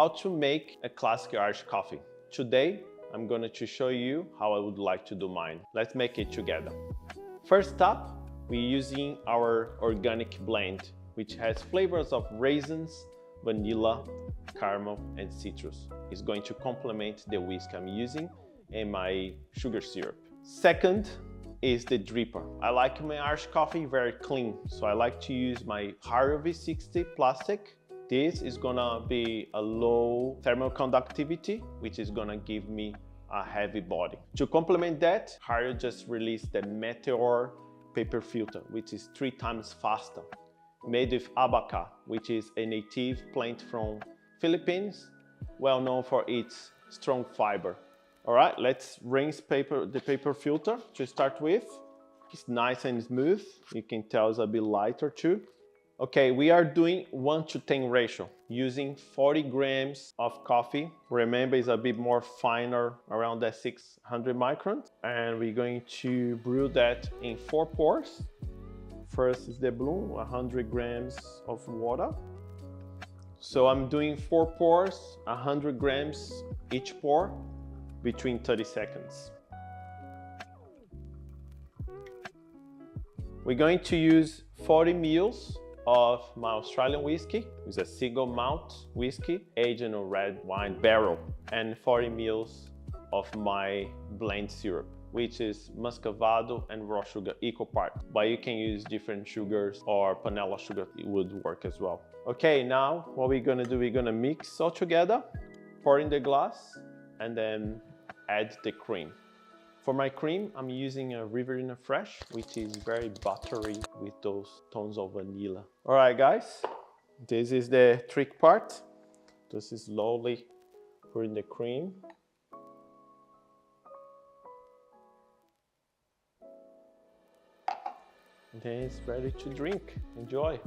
how to make a classic Irish coffee. Today, I'm going to show you how I would like to do mine. Let's make it together. First up, we're using our organic blend, which has flavors of raisins, vanilla, caramel, and citrus. It's going to complement the whiskey I'm using and my sugar syrup. Second is the dripper. I like my Irish coffee very clean, so I like to use my HARIO V60 plastic. This is gonna be a low thermal conductivity, which is gonna give me a heavy body. To complement that, Hario just released the Meteor paper filter, which is 3 times faster, made with abaca, which is a native plant from Philippines, well known for its strong fiber. All right, let's rinse the paper filter to start with. It's nice and smooth. You can tell it's a bit lighter too. Okay, we are doing 1:10 ratio, using 40 grams of coffee. Remember, it's a bit more finer, around that 600 microns. And we're going to brew that in 4 pours. First is the blue, 100 grams of water. So I'm doing 4 pours, 100 grams each pour, between 30 seconds. We're going to use 40 ml of my Australian whiskey. It's a single malt whiskey aged in a red wine barrel, and 40 ml of my blend syrup, which is muscovado and raw sugar equal part, but you can use different sugars or panela sugar, it would work as well. Okay, now what we're gonna do, we're gonna mix all together, pour in the glass, and then add the cream. For my cream, I'm using a Riverina Fresh, which is very buttery with those tones of vanilla. All right, guys, this is the trick part. This is slowly pour in the cream. Then it's ready to drink. Enjoy.